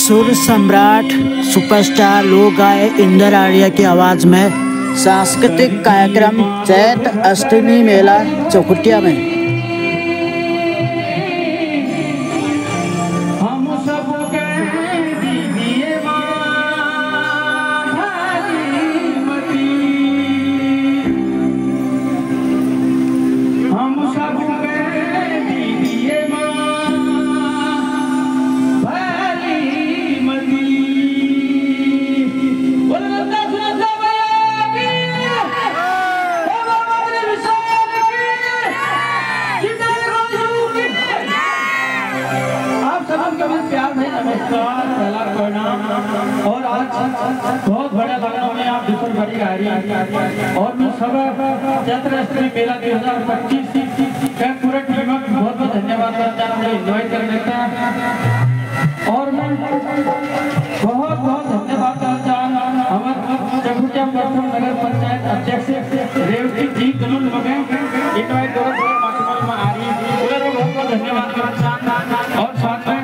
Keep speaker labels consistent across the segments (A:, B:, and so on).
A: सुर सम्राट सुपरस्टार लोक गायक इंदर आर्या की आवाज में सांस्कृतिक कार्यक्रम चैत अष्टमी मेला चौखुटिया में।
B: और आज बहुत बड़े लखनऊ में आप डिफर बड़ी आ रही है और मैं सब चैत्र अष्टमी मेला 2025 का पूरा टीम को बहुत बहुत धन्यवाद करता हूँ मुझे इन्वाइट करने का। और मैं बहुत बहुत धन्यवाद करता हूँ हमारे चकुटिया प्रथम नगर पंचायत अध्यक्ष रेवती जी दोनों लोग इन्वाइट करो में आ रही है बहुत बहुत धन्यवाद करता हूँ। और साथ में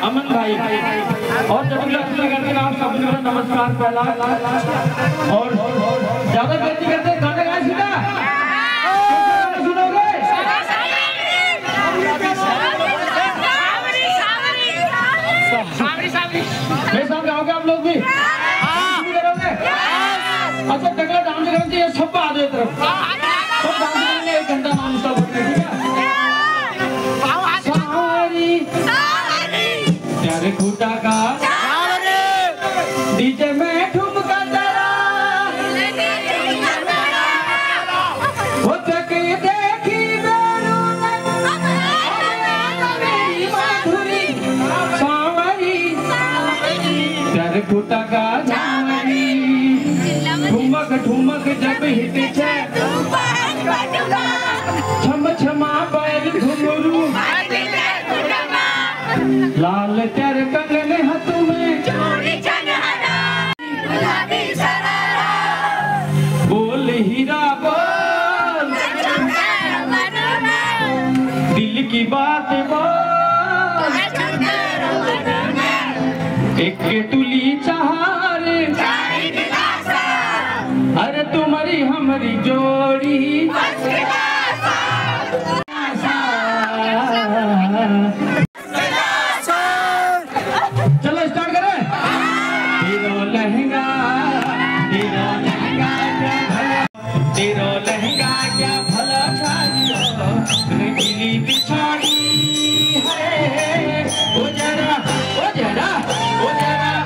B: अमन भाई और करके आप सभी को नमस्कार पहला और ज्यादा गलती करते गाना गा सीधा सुनोगे मैं सब गाओगे आप लोग भी करोगे। अच्छा तगड़ा डांस करोगे ये सब आ जाए तरफ सब डांस करेंगे 1 घंटा नॉन स्टॉप करके ठीक है। प्यारे खूटा का डीजे में ठुमका तेरा वो तक देखी मेरी माधुरी सावरी प्यारे खूटा का झावरी ठुमक ठुमक जब हिट छे छम छमा बैल घुंघरू लाल तेर कंगन हाथ में बोल हीरा बोल दिल की बात बोल एक तुली चार अरे तुम्हारी हमारी जोड़ी चलो स्टार्ट करें। तेरो लहंगा तेरो लहंगा क्या भला रंगीली बिछाड़ी है ओ जरा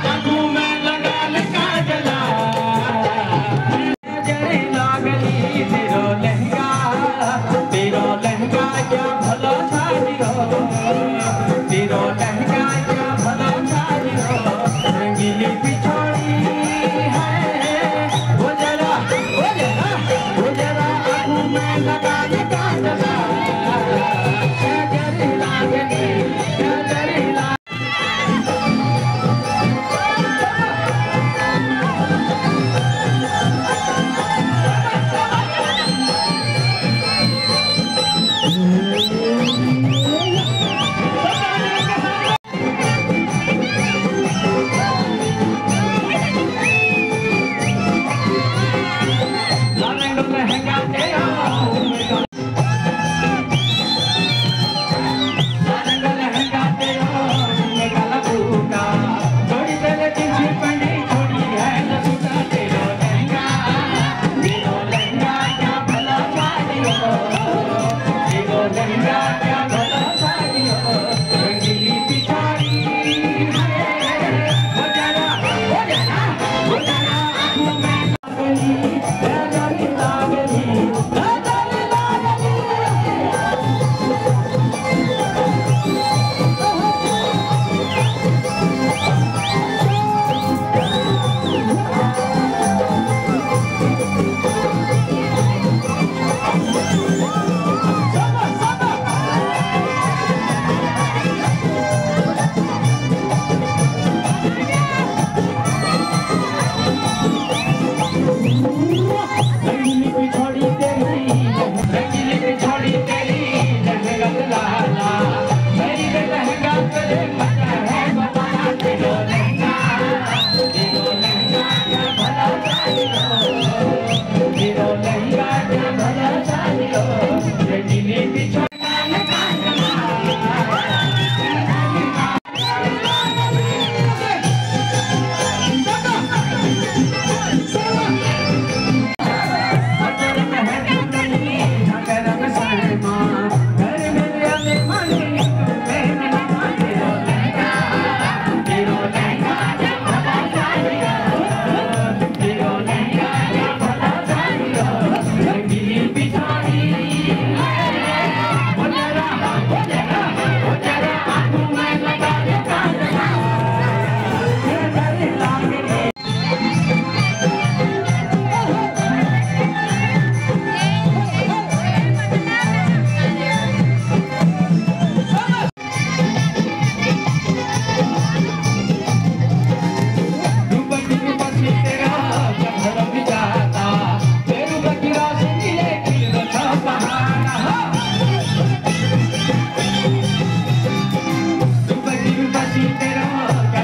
B: बाबू में लगा लगा जला जरे लागली तेरो लहंगा क्या भला तेरो लहंगा क्या भला रंगीली बिछाड़ी है ओ जरा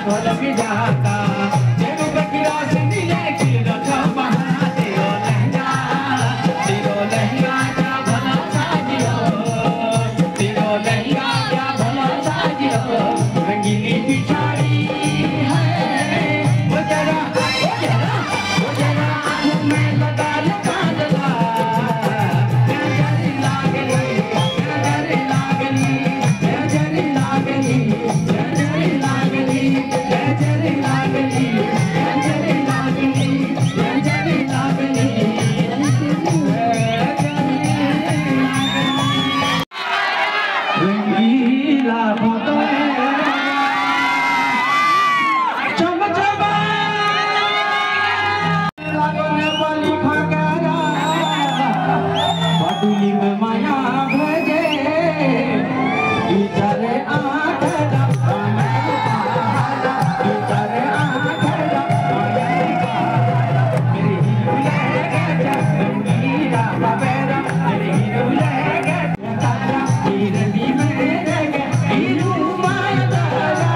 B: ढोल बजाता तेरो बकरा सुनी ले किलो बहा तेरो लहंगा क्या भला साजियो तेरो लहंगा क्या भला साजियो रंगीली पिछाड़ी है वो जरा आँखों में लगा काजला नजर लागली माया भजे इधरे आखड़ा इधरे आखड़ा मेरी हीरा रंगीला बाबेरा मेरी हीरा हीरनी मेरे हीरू माया दारा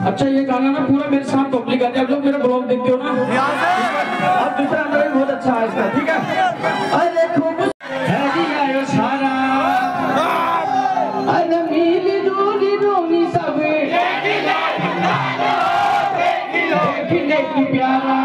B: अच्छा ये गाना ना पूरा मेरे साथ पब्लिक गाते हैं, आप लोग मेरा ब्लॉग देखते हो ना, अब दूसरा गाना भी बहुत अच्छा है इसका, ठीक है। अरे खूब आयो सारा अरे मिली दूरी रोनी सब देखने की प्यारा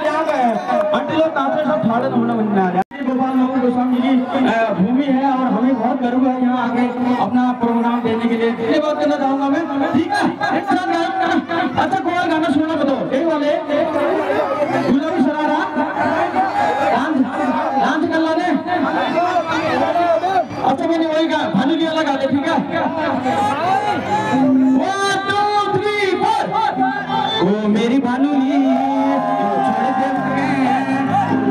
B: यहाँ पे अंटिलो तांत्रे सब ठाड़े नमूना बनना है। गोपाल मोहन गोस्वामी जी भूमि है और हमें बहुत गर्व है यहाँ आके अपना प्रोग्राम देने के लिए। ये बात करना चाहूंगा मैं, ठीक है? अच्छा कोई गाना सुनना बताओ, एक वाले गुलाबी सरारा डांस कर ला ने। अच्छा मैंने वही गा भानुली वाला गा दे, ठीक है? 1 2 3 4 ओ मेरी भानुली छोड़ दे मैं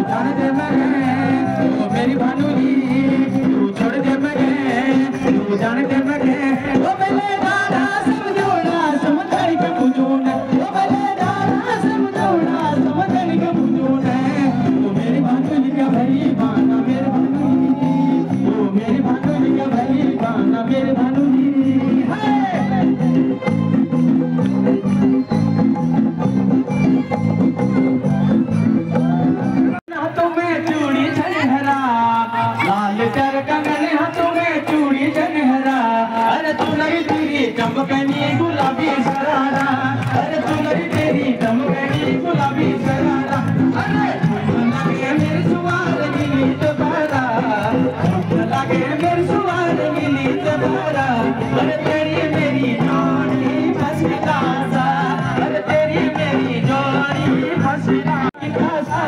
B: जाने दे मैं, ओ मेरी भानुली छोड़ दे मैं जाने दे मैं, ओ मेरे दादा समझोड़ा समझाई के बुझून, ओ मेरे दादा समझोड़ा समझाई के बुझून, ओ मेरी भानुली का भाई बाना मेरे भानुली, ओ मेरी भानुली का भाई बाना मेरे भानुली है। हाथों में चूड़ी झनहरा लाल कर कंगन, हाथों में चूड़ी झनहरा, अरे तू नहीं तेरी चमकनी गुलाबी सरारा, अरे तू नहीं तेरी चमकनी गुलाबी सरारा, अरे लगे मेरे सुवार गिली दोबारा, लगे मेरे सुवार गिली दोबारा, अरे तेरी मेरी जोड़ी फसला सा, अरे तेरी मेरी जोड़ी फसला सा।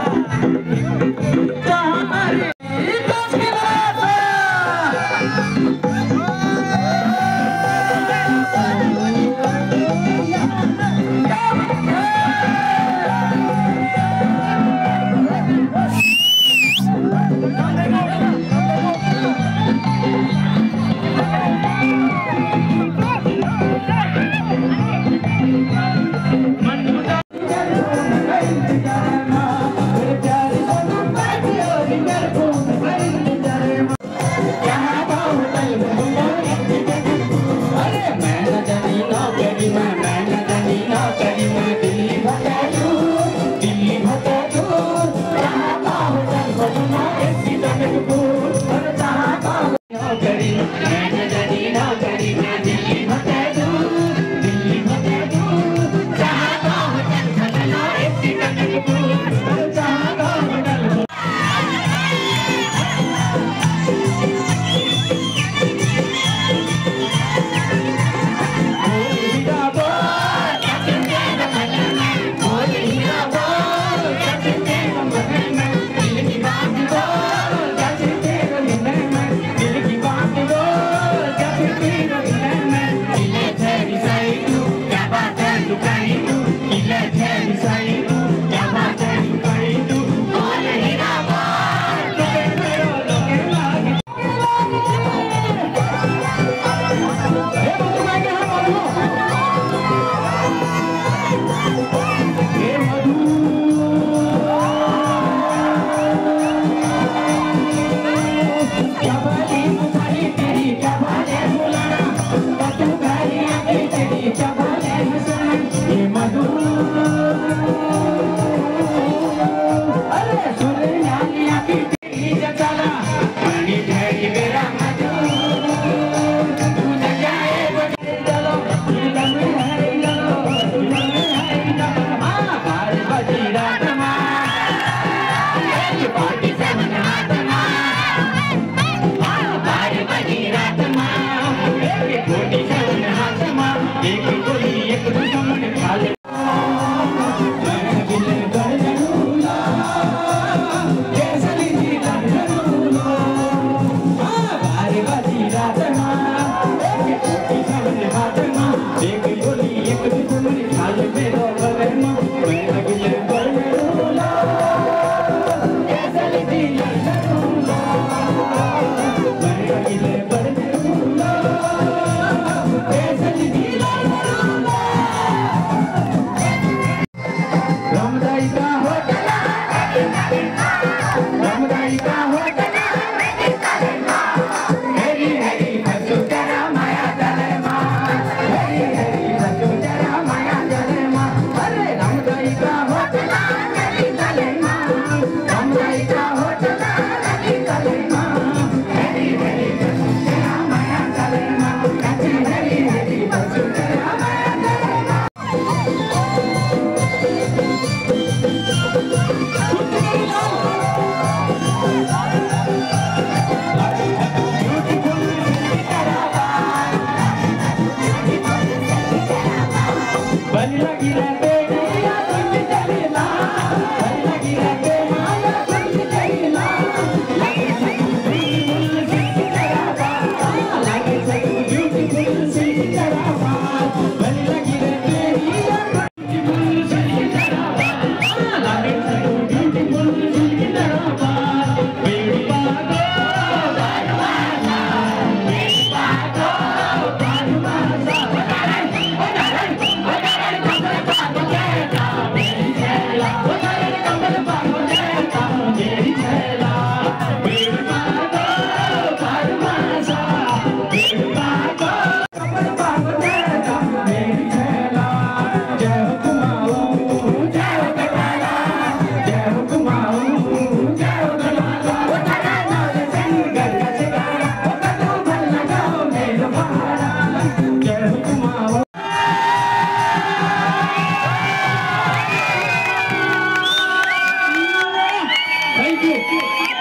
B: Thank you.